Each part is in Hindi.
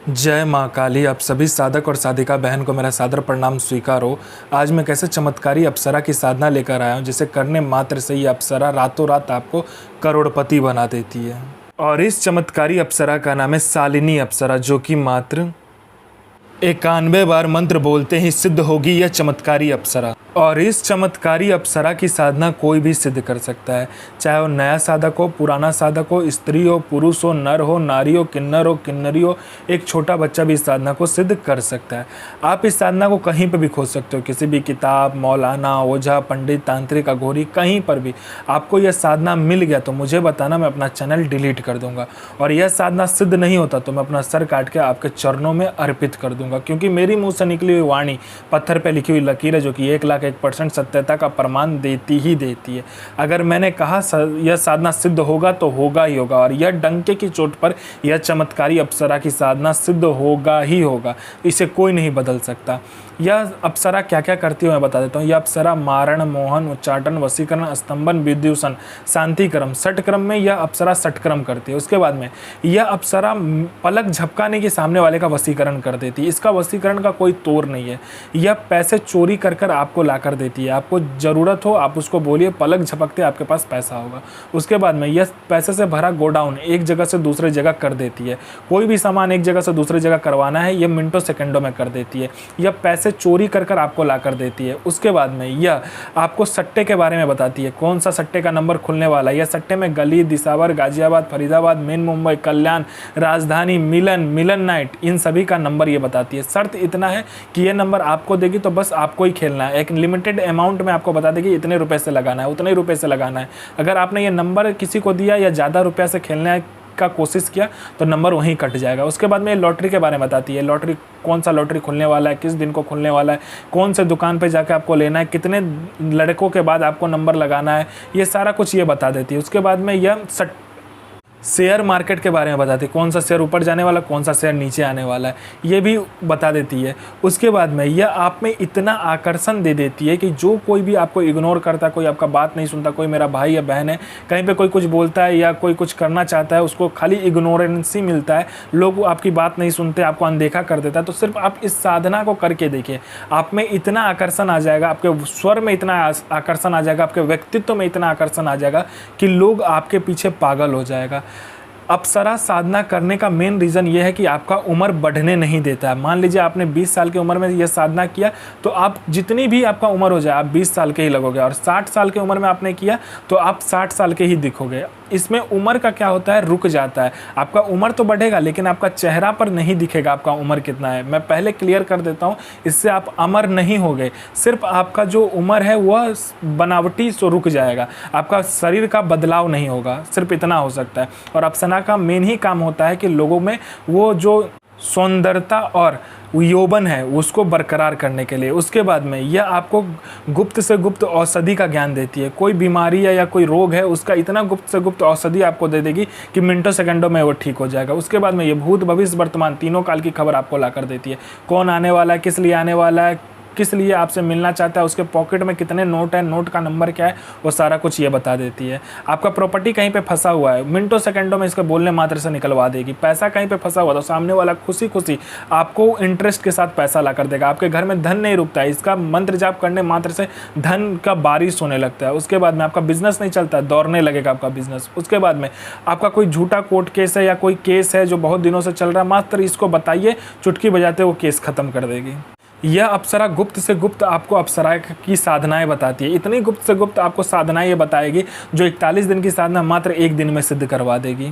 जय माँ काली। आप सभी साधक और साधिका बहन को मेरा सादर प्रणाम स्वीकार हो। आज मैं कैसे चमत्कारी अप्सरा की साधना लेकर आया हूँ जिसे करने मात्र से ही अप्सरा रातों रात आपको करोड़पति बना देती है। और इस चमत्कारी अप्सरा का नाम है शालिनी अप्सरा, जो कि मात्र 91 बार मंत्र बोलते ही सिद्ध होगी यह चमत्कारी अप्सरा। और इस चमत्कारी अप्सरा की साधना कोई भी सिद्ध कर सकता है, चाहे वो नया साधक हो, पुराना साधक हो, स्त्री हो, पुरुष हो, नर हो, नारी हो, किन्नर हो, किन्नरी हो, एक छोटा बच्चा भी इस साधना को सिद्ध कर सकता है। आप इस साधना को कहीं पर भी खोज सकते हो, किसी भी किताब, मौलाना, ओझा, पंडित, तांत्रिक, अघोरी, कहीं पर भी आपको यह साधना मिल गया तो मुझे बताना, मैं अपना चैनल डिलीट कर दूंगा। और यह साधना सिद्ध नहीं होता तो मैं अपना सर काट के आपके चरणों में अर्पित कर दूंगा, क्योंकि मेरी मुंह से निकली हुई वाणी पत्थर पे लिखी हुई लकीर है, जो कि 1,01% सत्यता का प्रमाण देती ही देती है। अगर मैंने कहा यह साधना सिद्ध होगा तो होगा ही होगा, और यह डंके की चोट पर यह चमत्कारी अप्सरा की साधना सिद्ध होगा ही होगा। इसे कोई नहीं बदल सकता। यह अप्सरा क्या क्या करती है मैं बता देता हूँ। यह अप्सरा मारण, मोहन, उच्चाटन, वशीकरण, स्तंभन, विद्युषण, शांतिक्रम, षटक्रम में यह अप्सरा षटक्रम करती है। उसके बाद में यह अप्सरा पलक झपकाने के सामने वाले का वशीकरण कर देती है। इसका वशीकरण का कोई तोड़ नहीं है। यह पैसे चोरी कर कर आपको ला कर देती है। आपको ज़रूरत हो आप उसको बोलिए, पलक झपकते आपके पास पैसा होगा। उसके बाद में यह पैसे से भरा गोडाउन एक जगह से दूसरी जगह कर देती है। कोई भी सामान एक जगह से दूसरी जगह करवाना है, यह मिनटों सेकंडों में कर देती है। यह पैसे चोरी कर कर आपको ला कर देती है। उसके बाद में यह आपको सट्टे के बारे में बताती है, कौन सा सट्टे का नंबर खुलने वाला है। यह सट्टे में गली, दिसावर, गाजियाबाद, फरीदाबाद, मेन मुंबई, कल्याण, राजधानी, मिलन, मिलन नाइट, इन सभी का नंबर ये बताती है। शर्त इतना है कि ये नंबर आपको देगी तो बस आपको ही खेलना है। एक लिमिटेड अमाउंट में आपको बता देगी इतने रुपए से लगाना है, उतने रुपए से लगाना है। अगर आपने ये नंबर किसी को दिया या ज़्यादा रुपया से खेलने का कोशिश किया तो नंबर वहीं कट जाएगा। उसके बाद में लॉटरी के बारे में बताती है। लॉटरी, कौन सा लॉटरी खुलने वाला है, किस दिन को खुलने वाला है, कौन से दुकान पे जाके आपको लेना है, कितने लड़कों के बाद आपको नंबर लगाना है, ये सारा कुछ ये बता देती है। उसके बाद में यह शेयर मार्केट के बारे में बताती है, कौन सा शेयर ऊपर जाने वाला, कौन सा शेयर नीचे आने वाला है, ये भी बता देती है। उसके बाद में यह आप में इतना आकर्षण दे देती है कि जो कोई भी आपको इग्नोर करता है, कोई आपका बात नहीं सुनता, कोई मेरा भाई या बहन है, कहीं पे कोई कुछ बोलता है या कोई कुछ करना चाहता है, उसको खाली इग्नोरेंस ही मिलता है, लोग आपकी बात नहीं सुनते, आपको अनदेखा कर देता है, तो सिर्फ आप इस साधना को करके देखिए, आप में इतना आकर्षण आ जाएगा, आपके स्वर में इतना आकर्षण आ जाएगा, आपके व्यक्तित्व में इतना आकर्षण आ जाएगा कि लोग आपके पीछे पागल हो जाएगा। अप्सरा साधना करने का मेन रीज़न ये है कि आपका उम्र बढ़ने नहीं देता है। मान लीजिए आपने 20 साल की उम्र में यह साधना किया तो आप जितनी भी आपका उम्र हो जाए आप 20 साल के ही लगोगे, और 60 साल की उम्र में आपने किया तो आप 60 साल के ही दिखोगे। इसमें उम्र का क्या होता है, रुक जाता है। आपका उम्र तो बढ़ेगा लेकिन आपका चेहरा पर नहीं दिखेगा आपका उम्र कितना है। मैं पहले क्लियर कर देता हूँ, इससे आप अमर नहीं हो गए, सिर्फ आपका जो उम्र है वह बनावटी सो रुक जाएगा, आपका शरीर का बदलाव नहीं होगा, सिर्फ इतना हो सकता है। और अप्सरा का मेन ही काम होता है कि लोगों में वो जो सौंदर्यता और यौवन है उसको बरकरार करने के लिए। उसके बाद में यह आपको गुप्त से गुप्त औषधि का ज्ञान देती है। कोई बीमारी है या कोई रोग है उसका इतना गुप्त से गुप्त औषधि आपको दे देगी कि मिनटों सेकंडों में वो ठीक हो जाएगा। उसके बाद में ये भूत, भविष्य, वर्तमान तीनों काल की खबर आपको ला कर देती है। कौन आने वाला है, किस लिए आने वाला है, किस लिए आपसे मिलना चाहता है, उसके पॉकेट में कितने नोट है, नोट का नंबर क्या है, वो सारा कुछ ये बता देती है। आपका प्रॉपर्टी कहीं पे फंसा हुआ है, मिनटों सेकंडों में इसके बोलने मात्र से निकलवा देगी। पैसा कहीं पे फंसा हुआ तो सामने वाला खुशी खुशी आपको इंटरेस्ट के साथ पैसा ला कर देगा। आपके घर में धन नहीं रुकता है, इसका मंत्र जाप करने मात्र से धन का बारिश होने लगता है। उसके बाद में आपका बिजनेस नहीं चलता, दौड़ने लगेगा आपका बिजनेस। उसके बाद में आपका कोई झूठा कोर्ट केस है या कोई केस है जो बहुत दिनों से चल रहा है, मात्र इसको बताइए, चुटकी बजाते वो केस खत्म कर देगी। यह अप्सरा गुप्त से गुप्त आपको अप्सरा की साधनाएं बताती है। इतनी गुप्त से गुप्त आपको साधनाएं ये बताएगी जो 41 दिन की साधना मात्र एक दिन में सिद्ध करवा देगी।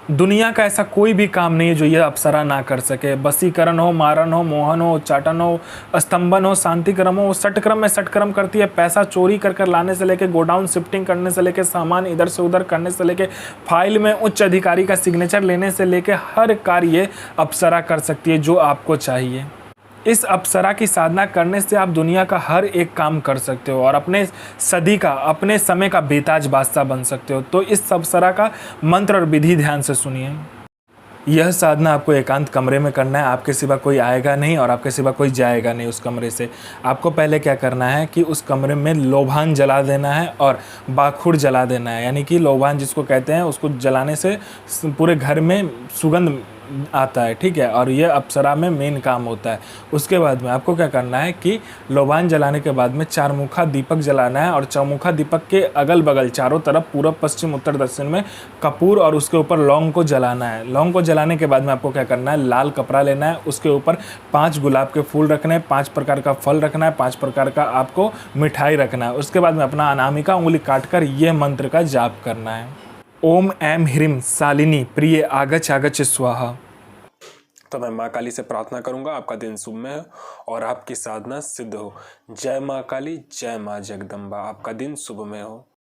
दुनिया का ऐसा कोई भी काम नहीं है जो यह अप्सरा ना कर सके। वशीकरण हो, मारण हो, मोहन हो, उच्चाटन हो, स्तंभन हो, शांतिक्रम हो, षटक्रम में षटक्रम करती है। पैसा चोरी कर कर लाने से लेके, गोडाउन शिफ्टिंग करने से लेके, सामान इधर से उधर करने से लेके, फाइल में उच्च अधिकारी का सिग्नेचर लेने से लेके हर कार्य अप्सरा कर सकती है जो आपको चाहिए। इस अप्सरा की साधना करने से आप दुनिया का हर एक काम कर सकते हो और अपने सदी का, अपने समय का बेताज बादशाह बन सकते हो। तो इस अप्सरा का मंत्र और विधि ध्यान से सुनिए। यह साधना आपको एकांत कमरे में करना है, आपके सिवा कोई आएगा नहीं और आपके सिवा कोई जाएगा नहीं उस कमरे से। आपको पहले क्या करना है कि उस कमरे में लोभान जला देना है और बाखुड़ जला देना है। यानी कि लोभान जिसको कहते हैं, उसको जलाने से पूरे घर में सुगंध आता है, ठीक है। और ये अप्सरा में मेन काम होता है। उसके बाद में आपको क्या करना है कि लोबान जलाने के बाद में चारमुखा दीपक जलाना है, और चौमुखा दीपक के अगल बगल चारों तरफ पूर्व पश्चिम उत्तर दक्षिण में कपूर और उसके ऊपर लौंग को जलाना है। लौंग को जलाने के बाद में आपको क्या करना है, लाल कपड़ा लेना है, उसके ऊपर 5 गुलाब के फूल रखने हैं, 5 प्रकार का फल रखना है, 5 प्रकार का आपको मिठाई रखना है। उसके बाद में अपना अनामिका उंगली काटकर यह मंत्र का जाप करना है, ओम ऐं ह्रीं शालिनी प्रिय आगच आगच स्वाहा। तो मैं माँ काली से प्रार्थना करूंगा आपका दिन शुभ में हो और आपकी साधना सिद्ध हो। जय माँ काली, जय माँ जगदम्बा। आपका दिन शुभ में हो।